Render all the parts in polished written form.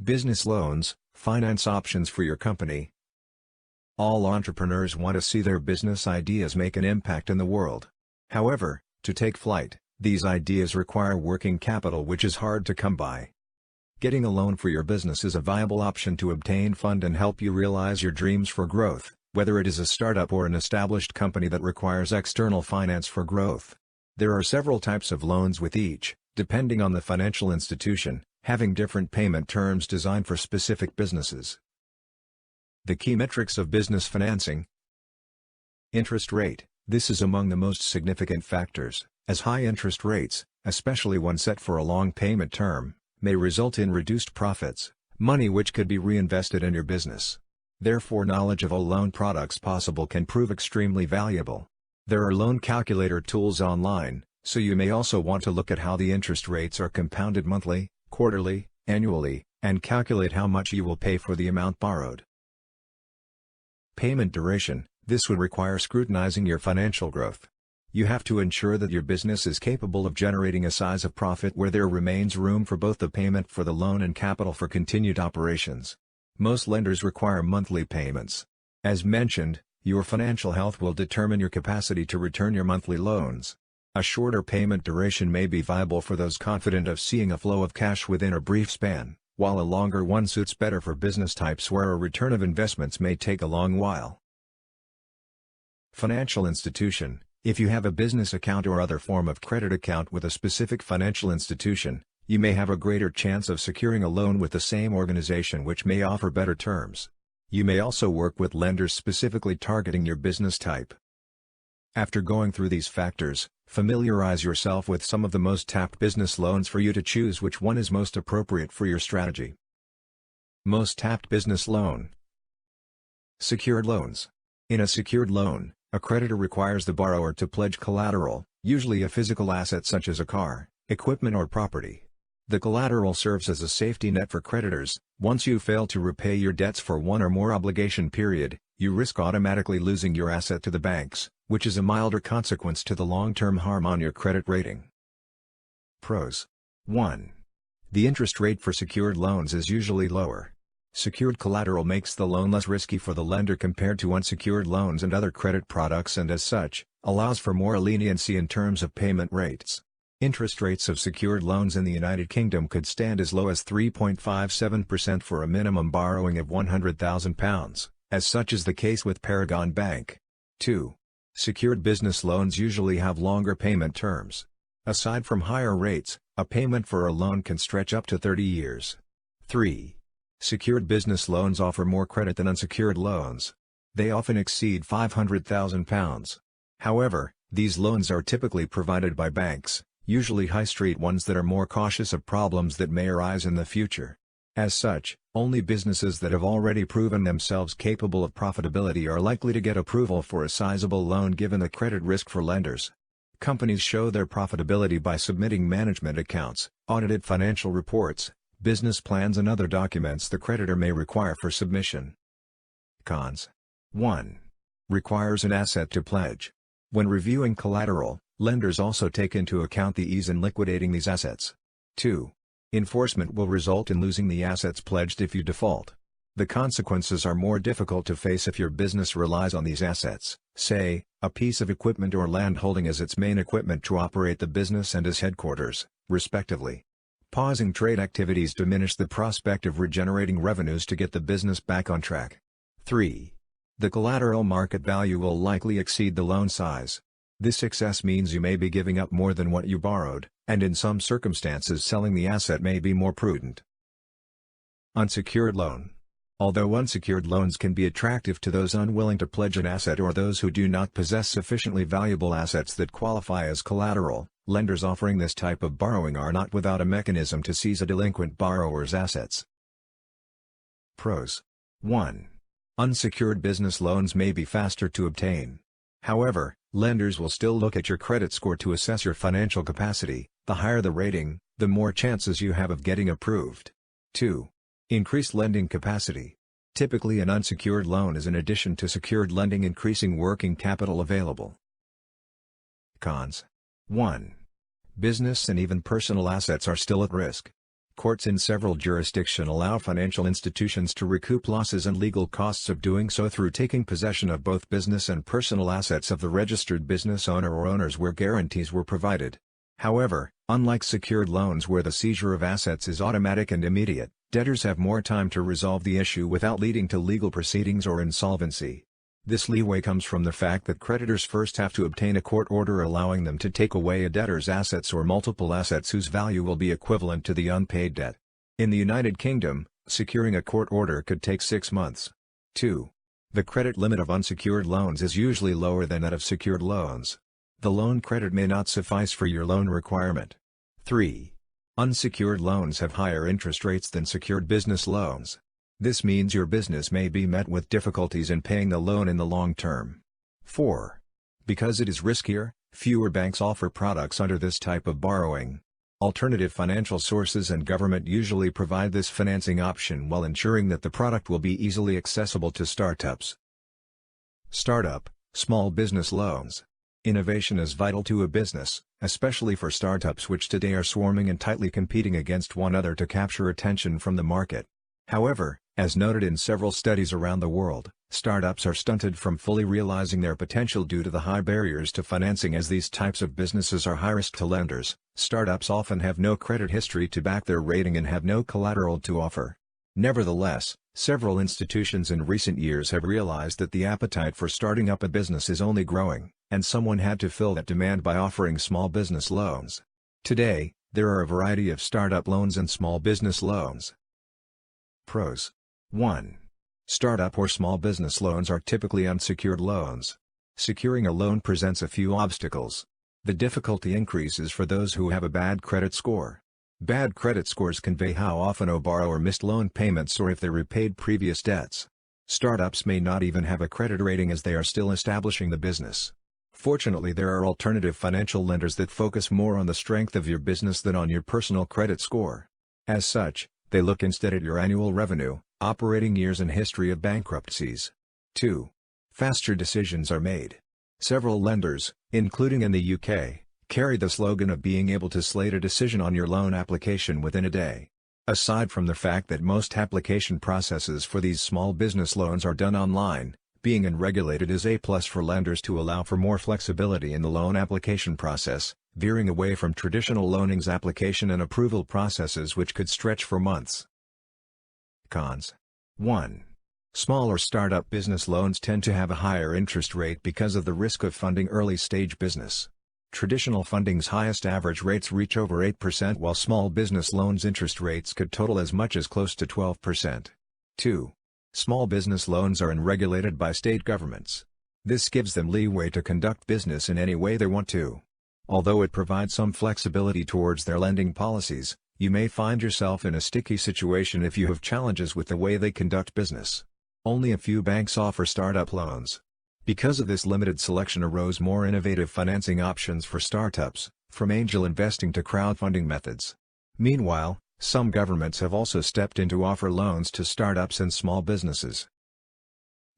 Business loans, finance options for your company. All entrepreneurs want to see their business ideas make an impact in the world. However, to take flight, these ideas require working capital which is hard to come by. Getting a loan for your business is a viable option to obtain fund and help you realize your dreams for growth, whether it is a startup or an established company that requires external finance for growth. There are several types of loans with each, depending on the financial institution, having different payment terms designed for specific businesses. The key metrics of business financing. Interest rate. This is among the most significant factors, as high interest rates, especially one set for a long payment term, may result in reduced profits, money which could be reinvested in your business. Therefore, knowledge of all loan products possible can prove extremely valuable. There are loan calculator tools online, so you may also want to look at how the interest rates are compounded monthly, quarterly, annually, and calculate how much you will pay for the amount borrowed. Payment duration. This would require scrutinizing your financial growth. You have to ensure that your business is capable of generating a size of profit where there remains room for both the payment for the loan and capital for continued operations. Most lenders require monthly payments. As mentioned, your financial health will determine your capacity to return your monthly loans. A shorter payment duration may be viable for those confident of seeing a flow of cash within a brief span, while a longer one suits better for business types where a return of investments may take a long while. Financial institution. If you have a business account or other form of credit account with a specific financial institution, you may have a greater chance of securing a loan with the same organization which may offer better terms. You may also work with lenders specifically targeting your business type. After going through these factors, familiarize yourself with some of the most tapped business loans for you to choose which one is most appropriate for your strategy. Most tapped business loan. Secured loans. In a secured loan, a creditor requires the borrower to pledge collateral, usually a physical asset such as a car, equipment or property. The collateral serves as a safety net for creditors. Once you fail to repay your debts for one or more obligation period, you risk automatically losing your asset to the banks, which is a milder consequence to the long-term harm on your credit rating. Pros. 1. The interest rate for secured loans is usually lower. Secured collateral makes the loan less risky for the lender compared to unsecured loans and other credit products and as such, allows for more leniency in terms of payment rates. Interest rates of secured loans in the United Kingdom could stand as low as 3.57% for a minimum borrowing of £100,000, as such is the case with Paragon Bank. 2. Secured business loans usually have longer payment terms. Aside from higher rates, a payment for a loan can stretch up to 30 years. 3. Secured business loans offer more credit than unsecured loans. They often exceed £500,000. However, these loans are typically provided by banks, usually high street ones that are more cautious of problems that may arise in the future. As such, only businesses that have already proven themselves capable of profitability are likely to get approval for a sizable loan given the credit risk for lenders. Companies show their profitability by submitting management accounts, audited financial reports, business plans and other documents the creditor may require for submission. Cons. 1. Requires an asset to pledge. When reviewing collateral, lenders also take into account the ease in liquidating these assets. 2. Enforcement will result in losing the assets pledged if you default. The consequences are more difficult to face if your business relies on these assets, say, a piece of equipment or land holding as its main equipment to operate the business and as headquarters, respectively. Pausing trade activities diminish the prospect of regenerating revenues to get the business back on track. 3. The collateral market value will likely exceed the loan size. This excess means you may be giving up more than what you borrowed, and in some circumstances selling the asset may be more prudent. Unsecured loan. Although unsecured loans can be attractive to those unwilling to pledge an asset or those who do not possess sufficiently valuable assets that qualify as collateral, lenders offering this type of borrowing are not without a mechanism to seize a delinquent borrower's assets. Pros. 1. Unsecured business loans may be faster to obtain. However, lenders will still look at your credit score to assess your financial capacity. The higher the rating, the more chances you have of getting approved. 2. Increased lending capacity. Typically an unsecured loan is in addition to secured lending, increasing working capital available. Cons. 1. Business and even personal assets are still at risk. Courts in several jurisdictions allow financial institutions to recoup losses and legal costs of doing so through taking possession of both business and personal assets of the registered business owner or owners where guarantees were provided. However, unlike secured loans where the seizure of assets is automatic and immediate, debtors have more time to resolve the issue without leading to legal proceedings or insolvency. This leeway comes from the fact that creditors first have to obtain a court order allowing them to take away a debtor's assets or multiple assets whose value will be equivalent to the unpaid debt. In the United Kingdom, securing a court order could take 6 months. 2. The credit limit of unsecured loans is usually lower than that of secured loans. The loan credit may not suffice for your loan requirement. 3. Unsecured loans have higher interest rates than secured business loans. This means your business may be met with difficulties in paying the loan in the long term. 4. Because it is riskier, fewer banks offer products under this type of borrowing. Alternative financial sources and government usually provide this financing option while ensuring that the product will be easily accessible to startups. Startup, small business loans. Innovation is vital to a business, especially for startups which today are swarming and tightly competing against one another to capture attention from the market. However, as noted in several studies around the world, startups are stunted from fully realizing their potential due to the high barriers to financing as these types of businesses are high risk to lenders. Startups often have no credit history to back their rating and have no collateral to offer. Nevertheless, several institutions in recent years have realized that the appetite for starting up a business is only growing, and someone had to fill that demand by offering small business loans. Today, there are a variety of startup loans and small business loans. Pros. 1. Startup or small business loans are typically unsecured loans. Securing a loan presents a few obstacles. The difficulty increases for those who have a bad credit score. Bad credit scores convey how often a borrower missed loan payments or if they repaid previous debts. Startups may not even have a credit rating as they are still establishing the business. Fortunately, there are alternative financial lenders that focus more on the strength of your business than on your personal credit score. As such, they look instead at your annual revenue, operating years and history of bankruptcies. 2. Faster decisions are made. Several lenders, including in the UK, carry the slogan of being able to slate a decision on your loan application within a day. Aside from the fact that most application processes for these small business loans are done online, being unregulated is a plus for lenders to allow for more flexibility in the loan application process, veering away from traditional loanings application and approval processes which could stretch for months. Cons. 1. Small or startup business loans tend to have a higher interest rate because of the risk of funding early-stage business. Traditional funding's highest average rates reach over 8% while small business loans' interest rates could total as much as close to 12%. 2. Small business loans are unregulated by state governments. This gives them leeway to conduct business in any way they want to. Although it provides some flexibility towards their lending policies, you may find yourself in a sticky situation if you have challenges with the way they conduct business. Only a few banks offer startup loans. Because of this limited selection arose more innovative financing options for startups, from angel investing to crowdfunding methods. Meanwhile, some governments have also stepped in to offer loans to startups and small businesses.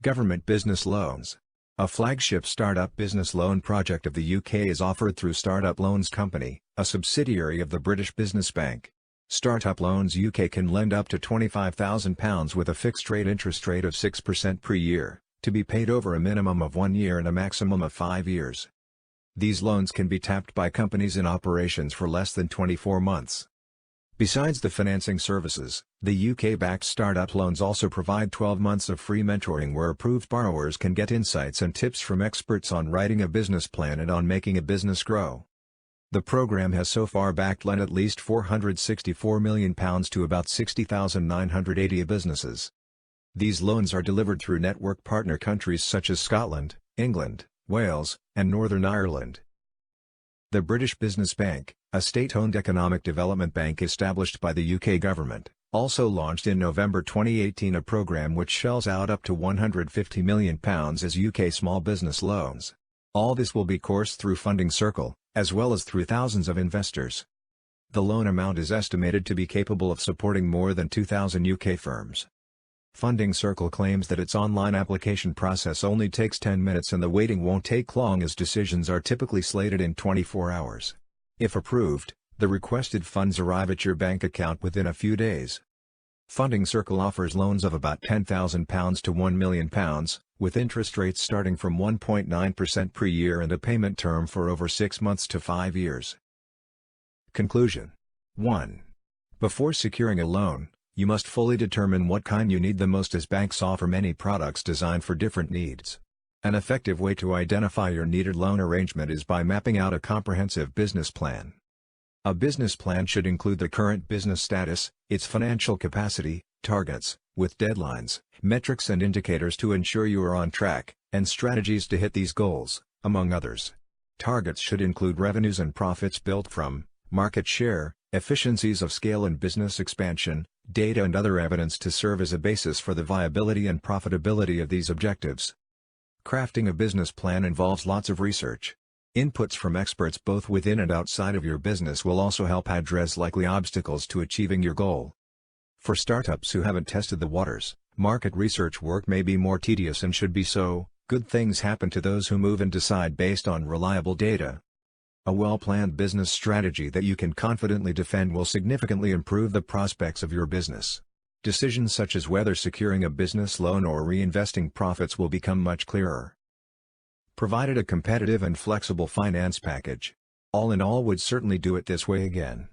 Government business loans. A flagship startup business loan project of the UK is offered through Startup Loans Company, a subsidiary of the British Business Bank. Startup Loans UK can lend up to £25,000 with a fixed-rate interest rate of 6% per year, to be paid over a minimum of 1 year and a maximum of 5 years. These loans can be tapped by companies in operations for less than 24 months. Besides the financing services, the UK-backed startup loans also provide 12 months of free mentoring where approved borrowers can get insights and tips from experts on writing a business plan and on making a business grow. The program has so far backed lent at least £464 million to about 60,980 businesses. These loans are delivered through network partner countries such as Scotland, England, Wales, and Northern Ireland. The British Business Bank, a state-owned economic development bank established by the UK government, also launched in November 2018 a program which shells out up to £150 million as UK small business loans. All this will be coursed through Funding Circle, as well as through thousands of investors. The loan amount is estimated to be capable of supporting more than 2,000 UK firms. Funding Circle claims that its online application process only takes 10 minutes and the waiting won't take long as decisions are typically slated in 24 hours. If approved, The requested funds arrive at your bank account within a few days. Funding Circle offers loans of about £10,000 to £1 million, with interest rates starting from 1.9% per year and a payment term for over 6 months to 5 years. Conclusion. 1. Before securing a loan, you must fully determine what kind you need the most, as banks offer many products designed for different needs. An effective way to identify your needed loan arrangement is by mapping out a comprehensive business plan. A business plan should include the current business status, its financial capacity, targets, with deadlines, metrics and indicators to ensure you are on track, and strategies to hit these goals, among others. Targets should include revenues and profits built from market share, efficiencies of scale and business expansion, data and other evidence to serve as a basis for the viability and profitability of these objectives. Crafting a business plan involves lots of research. Inputs from experts both within and outside of your business will also help address likely obstacles to achieving your goal. For startups who haven't tested the waters, market research work may be more tedious and should be so. Good things happen to those who move and decide based on reliable data. A well-planned business strategy that you can confidently defend will significantly improve the prospects of your business. Decisions such as whether securing a business loan or reinvesting profits will become much clearer. Provided a competitive and flexible finance package. All in all, would certainly do it this way again.